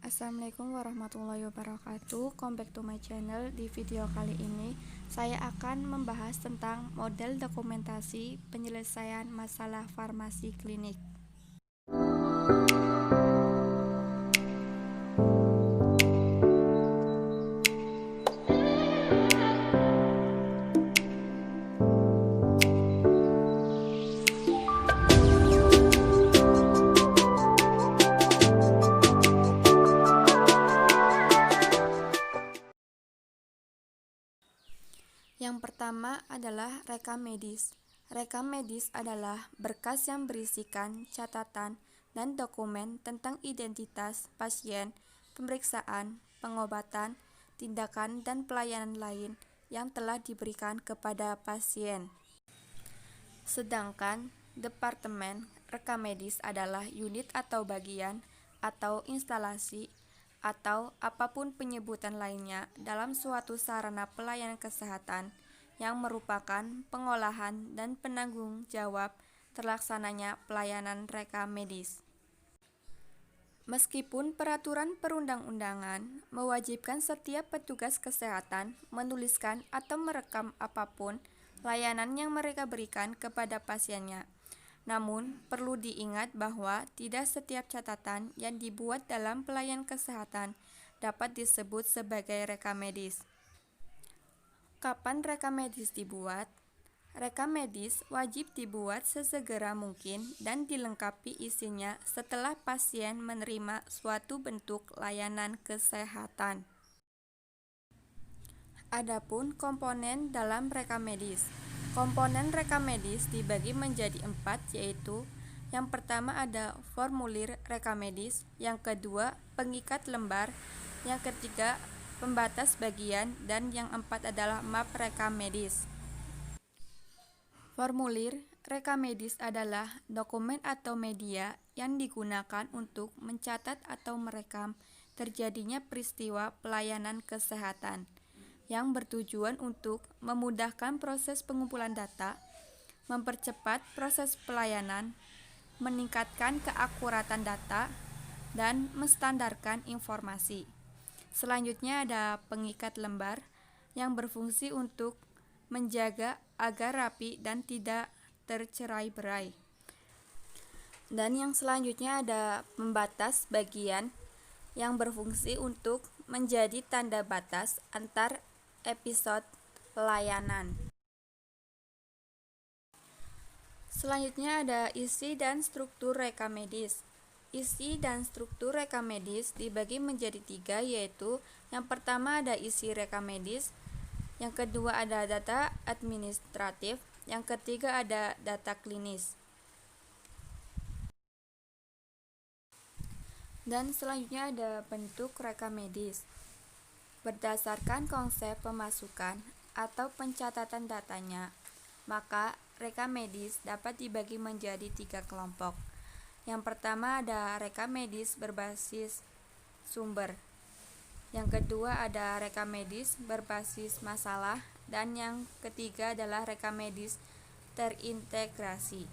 Assalamualaikum warahmatullahi wabarakatuh. Come back to my channel. Di video kali ini saya akan membahas tentang model dokumentasi penyelesaian masalah farmasi klinik. Yang pertama adalah rekam medis. Rekam medis adalah berkas yang berisikan catatan dan dokumen tentang identitas pasien, pemeriksaan, pengobatan, tindakan, dan pelayanan lain yang telah diberikan kepada pasien. Sedangkan departemen rekam medis adalah unit atau bagian atau instalasi atau apapun penyebutan lainnya dalam suatu sarana pelayanan kesehatan yang merupakan pengolahan dan penanggung jawab terlaksananya pelayanan rekam medis. Meskipun peraturan perundang-undangan mewajibkan setiap petugas kesehatan menuliskan atau merekam apapun layanan yang mereka berikan kepada pasiennya, namun, perlu diingat bahwa tidak setiap catatan yang dibuat dalam pelayanan kesehatan dapat disebut sebagai rekam medis. Kapan rekam medis dibuat? Rekam medis wajib dibuat sesegera mungkin dan dilengkapi isinya setelah pasien menerima suatu bentuk layanan kesehatan. Adapun komponen dalam rekam medis. Komponen rekam medis dibagi menjadi 4, yaitu yang pertama ada formulir rekam medis, yang kedua pengikat lembar, yang ketiga pembatas bagian, dan yang keempat adalah map rekam medis. Formulir rekam medis adalah dokumen atau media yang digunakan untuk mencatat atau merekam terjadinya peristiwa pelayanan kesehatan, yang bertujuan untuk memudahkan proses pengumpulan data, mempercepat proses pelayanan, meningkatkan keakuratan data, dan menstandarkan informasi. Selanjutnya ada pengikat lembar yang berfungsi untuk menjaga agar rapi dan tidak tercerai-berai. Dan yang selanjutnya ada pembatas bagian yang berfungsi untuk menjadi tanda batas antar episode layanan. Selanjutnya ada isi dan struktur rekam medis. Isi dan struktur rekam medis dibagi menjadi 3, yaitu yang pertama ada isi rekam medis, yang kedua ada data administratif, yang ketiga ada data klinis. Dan selanjutnya ada bentuk rekam medis. Berdasarkan konsep pemasukan atau pencatatan datanya, maka rekam medis dapat dibagi menjadi 3 kelompok. Yang pertama ada rekam medis berbasis sumber. Yang kedua ada rekam medis berbasis masalah, dan yang ketiga adalah rekam medis terintegrasi.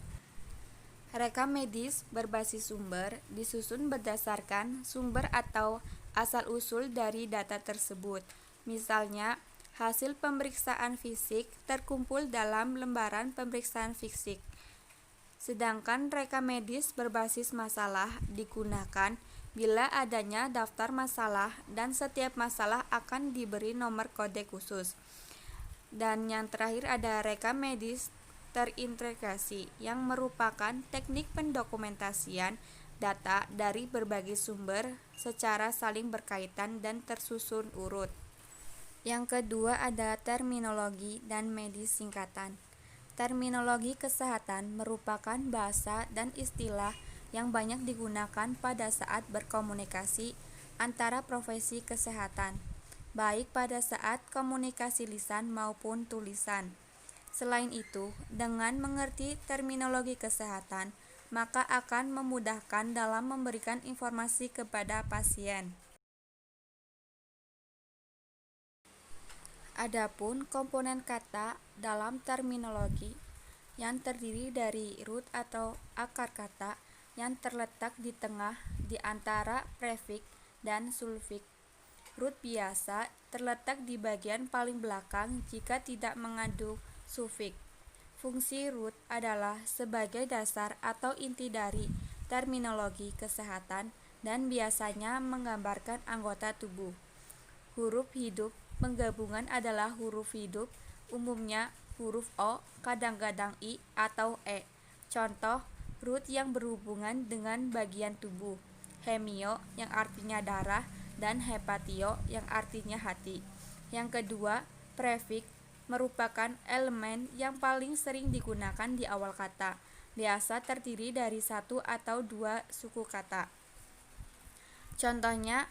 Rekam medis berbasis sumber disusun berdasarkan sumber atau asal-usul dari data tersebut. Misalnya, hasil pemeriksaan fisik terkumpul dalam lembaran pemeriksaan fisik. Sedangkan rekam medis berbasis masalah digunakan bila adanya daftar masalah dan setiap masalah akan diberi nomor kode khusus. Dan yang terakhir ada rekam medis terintegrasi, yang merupakan teknik pendokumentasian data dari berbagai sumber secara saling berkaitan dan tersusun urut. Yang kedua ada terminologi dan medis singkatan. Terminologi kesehatan merupakan bahasa dan istilah yang banyak digunakan pada saat berkomunikasi antara profesi kesehatan, baik pada saat komunikasi lisan maupun tulisan. Selain itu, dengan mengerti terminologi kesehatan, maka akan memudahkan dalam memberikan informasi kepada pasien. Adapun komponen kata dalam terminologi yang terdiri dari root atau akar kata yang terletak di tengah di antara prefiks dan sulfik. Root biasa terletak di bagian paling belakang jika tidak mengandung sufik. Fungsi root adalah sebagai dasar atau inti dari terminologi kesehatan dan biasanya menggambarkan anggota tubuh. Huruf hidup penggabungan adalah huruf hidup, umumnya huruf O, kadang-kadang I atau E. Contoh, root yang berhubungan dengan bagian tubuh, hemio yang artinya darah, dan hepatio yang artinya hati. Yang kedua, prefix merupakan elemen yang paling sering digunakan di awal kata. Biasa terdiri dari satu atau dua suku kata. Contohnya,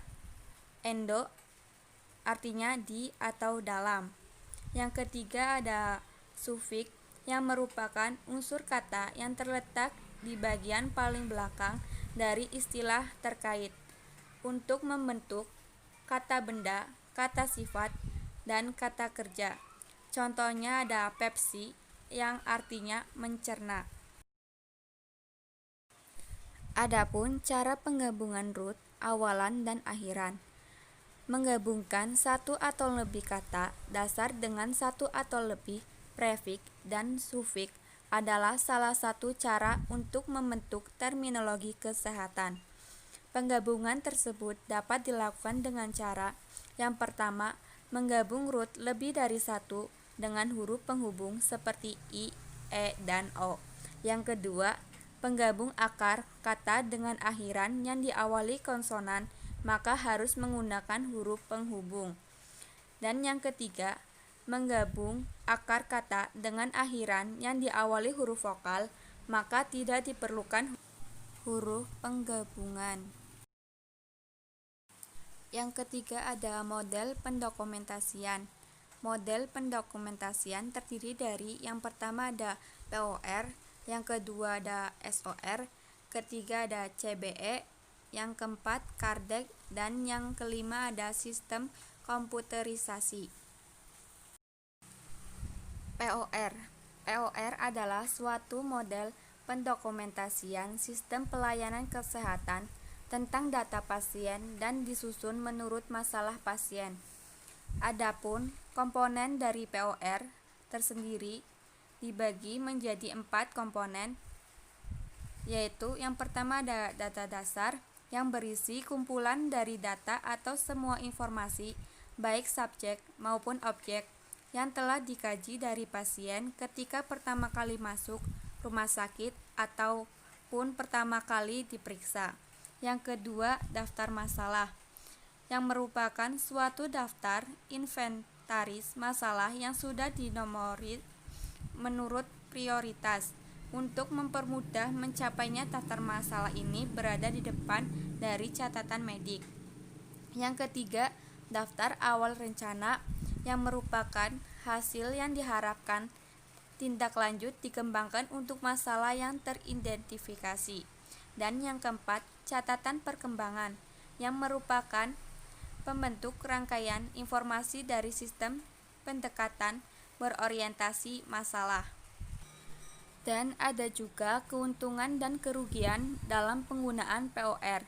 endo artinya di atau dalam. Yang ketiga ada sufik yang merupakan unsur kata yang terletak di bagian paling belakang dari istilah terkait untuk membentuk kata benda, kata sifat, dan kata kerja. Contohnya ada Pepsi yang artinya mencerna. Adapun cara penggabungan root, awalan dan akhiran. Menggabungkan satu atau lebih kata dasar dengan satu atau lebih prefix dan sufik adalah salah satu cara untuk membentuk terminologi kesehatan. Penggabungan tersebut dapat dilakukan dengan cara yang pertama, menggabung root lebih dari satu dengan huruf penghubung seperti I, E, dan O. Yang kedua, penggabung akar kata dengan akhiran yang diawali konsonan, maka harus menggunakan huruf penghubung. Dan yang ketiga, menggabung akar kata dengan akhiran yang diawali huruf vokal, maka tidak diperlukan huruf penggabungan. Yang ketiga ada model pendokumentasian. Model pendokumentasian terdiri dari yang pertama ada POR, yang kedua ada SOR, ketiga ada CBE, yang keempat Kardec, dan yang kelima ada sistem komputerisasi. POR. POR adalah suatu model pendokumentasian sistem pelayanan kesehatan tentang data pasien dan disusun menurut masalah pasien. Adapun komponen dari POR tersendiri dibagi menjadi 4 komponen, yaitu yang pertama ada data dasar yang berisi kumpulan dari data atau semua informasi baik subjek maupun objek yang telah dikaji dari pasien ketika pertama kali masuk rumah sakit ataupun pertama kali diperiksa. Yang kedua, daftar masalah, yang merupakan suatu daftar inventaris masalah yang sudah dinomorir menurut prioritas. Untuk mempermudah mencapainya, daftar masalah ini berada di depan dari catatan medik. Yang ketiga, daftar awal rencana, yang merupakan hasil yang diharapkan tindak lanjut dikembangkan untuk masalah yang teridentifikasi. Dan yang keempat, catatan perkembangan, yang merupakan pembentuk rangkaian informasi dari sistem pendekatan berorientasi masalah. Dan ada juga keuntungan dan kerugian dalam penggunaan POR.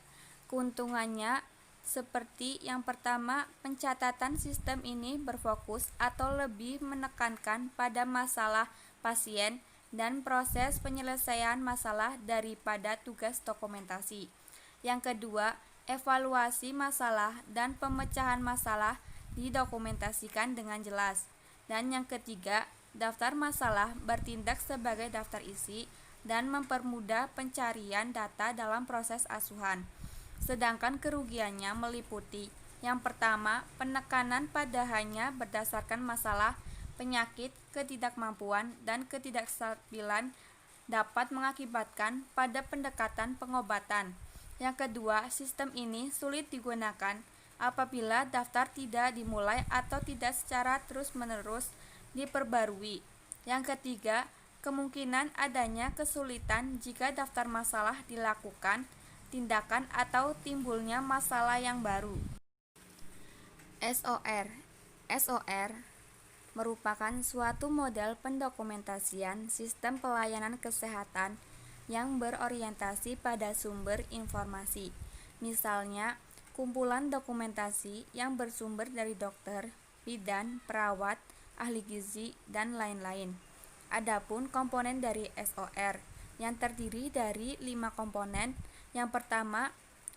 Keuntungannya seperti yang pertama, pencatatan sistem ini berfokus atau lebih menekankan pada masalah pasien dan proses penyelesaian masalah daripada tugas dokumentasi. Yang kedua, evaluasi masalah dan pemecahan masalah didokumentasikan dengan jelas. Dan yang ketiga, daftar masalah bertindak sebagai daftar isi dan mempermudah pencarian data dalam proses asuhan. Sedangkan kerugiannya meliputi yang pertama, penekanan pada hanya berdasarkan masalah, penyakit, ketidakmampuan, dan ketidakstabilan dapat mengakibatkan pada pendekatan pengobatan. Yang kedua, sistem ini sulit digunakan apabila daftar tidak dimulai atau tidak secara terus-menerus diperbarui. Yang ketiga, kemungkinan adanya kesulitan jika daftar masalah dilakukan tindakan atau timbulnya masalah yang baru. SOR. SOR merupakan suatu model pendokumentasian sistem pelayanan kesehatan yang berorientasi pada sumber informasi. Misalnya, kumpulan dokumentasi yang bersumber dari dokter, bidan, perawat, ahli gizi, dan lain-lain. Adapun komponen dari SOR yang terdiri dari 5 komponen. Yang pertama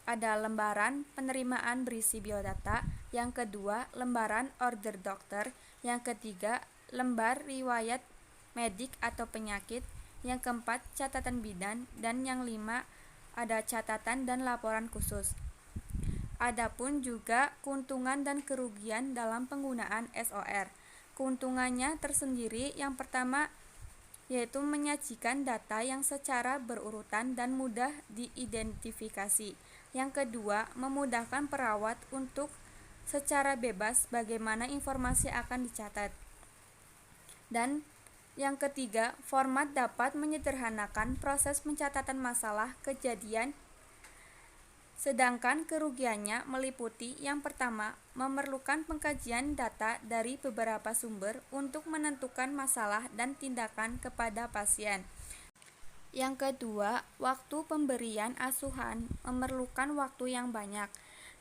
ada lembaran penerimaan berisi biodata, yang kedua lembaran order dokter, yang ketiga lembar riwayat medik atau penyakit, yang keempat catatan bidan, dan yang lima ada catatan dan laporan khusus. Adapun juga keuntungan dan kerugian dalam penggunaan SOR. Keuntungannya tersendiri yang pertama yaitu menyajikan data yang secara berurutan dan mudah diidentifikasi. Yang kedua, memudahkan perawat untuk secara bebas bagaimana informasi akan dicatat. Dan yang ketiga, format dapat menyederhanakan proses pencatatan masalah kejadian. Sedangkan kerugiannya meliputi yang pertama, memerlukan pengkajian data dari beberapa sumber untuk menentukan masalah dan tindakan kepada pasien. Yang kedua, waktu pemberian asuhan memerlukan waktu yang banyak.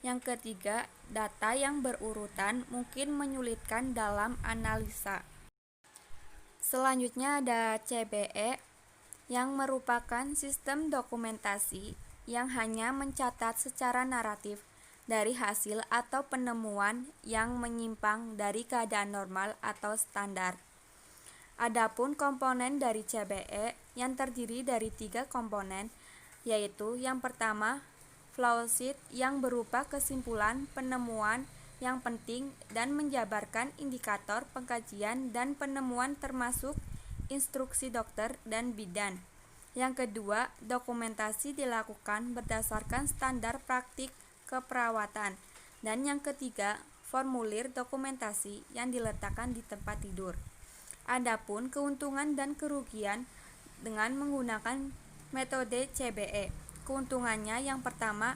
Yang ketiga, data yang berurutan mungkin menyulitkan dalam analisa. Selanjutnya ada CBE yang merupakan sistem dokumentasi yang hanya mencatat secara naratif dari hasil atau penemuan yang menyimpang dari keadaan normal atau standar. Adapun komponen dari CBE yang terdiri dari 3 komponen, yaitu yang pertama flowsheet yang berupa kesimpulan penemuan yang penting dan menjabarkan indikator pengkajian dan penemuan termasuk instruksi dokter dan bidan. Yang kedua, dokumentasi dilakukan berdasarkan standar praktik keperawatan. Dan yang ketiga, formulir dokumentasi yang diletakkan di tempat tidur. Adapun keuntungan dan kerugian dengan menggunakan metode CBE. Keuntungannya yang pertama,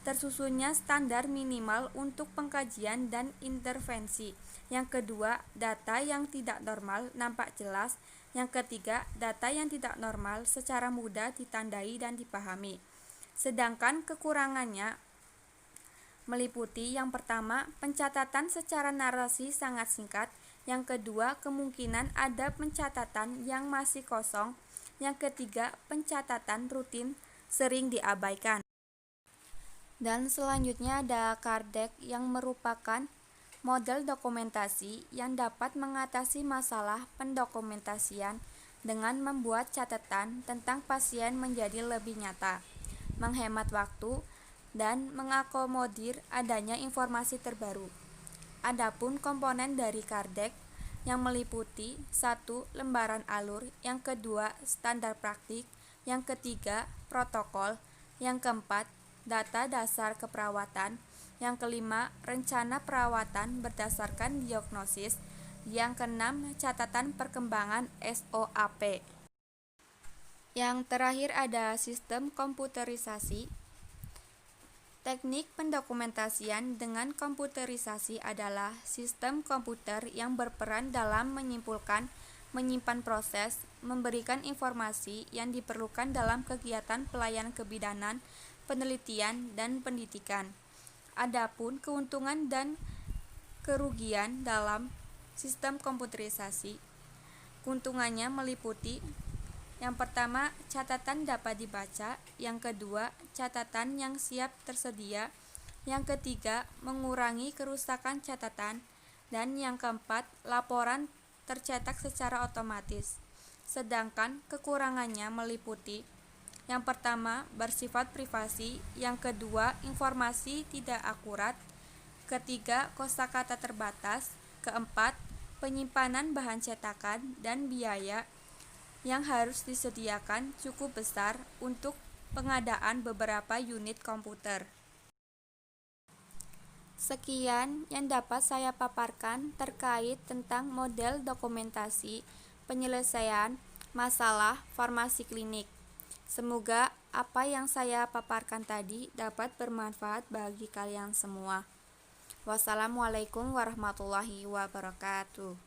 tersusunnya standar minimal untuk pengkajian dan intervensi. Yang kedua, data yang tidak normal nampak jelas. Yang ketiga, data yang tidak normal secara mudah ditandai dan dipahami. Sedangkan kekurangannya meliputi yang pertama, pencatatan secara narasi sangat singkat. Yang kedua, kemungkinan ada pencatatan yang masih kosong. Yang ketiga, pencatatan rutin sering diabaikan. Dan selanjutnya ada Kardec yang merupakan model dokumentasi yang dapat mengatasi masalah pendokumentasian dengan membuat catatan tentang pasien menjadi lebih nyata, menghemat waktu, dan mengakomodir adanya informasi terbaru. Adapun komponen dari Kardec yang meliputi 1. Lembaran alur, yang kedua standar praktik, yang ketiga protokol, yang keempat data dasar keperawatan, yang kelima rencana perawatan berdasarkan diagnosis, yang keenam catatan perkembangan SOAP. Yang terakhir ada sistem komputerisasi. Teknik pendokumentasian dengan komputerisasi adalah sistem komputer yang berperan dalam menyimpulkan, menyimpan proses, memberikan informasi yang diperlukan dalam kegiatan pelayanan kebidanan, penelitian, dan pendidikan. Adapun keuntungan dan kerugian dalam sistem komputerisasi. Keuntungannya meliputi yang pertama, catatan dapat dibaca. Yang kedua, catatan yang siap tersedia. Yang ketiga, mengurangi kerusakan catatan. Dan yang keempat, laporan tercetak secara otomatis. Sedangkan kekurangannya meliputi yang pertama, bersifat privasi. Yang kedua, informasi tidak akurat. Ketiga, kosakata terbatas. Keempat, penyimpanan bahan cetakan dan biaya yang harus disediakan cukup besar untuk pengadaan beberapa unit komputer. Sekian yang dapat saya paparkan terkait tentang model dokumentasi penyelesaian masalah farmasi klinik. Semoga apa yang saya paparkan tadi dapat bermanfaat bagi kalian semua. Wassalamualaikum warahmatullahi wabarakatuh.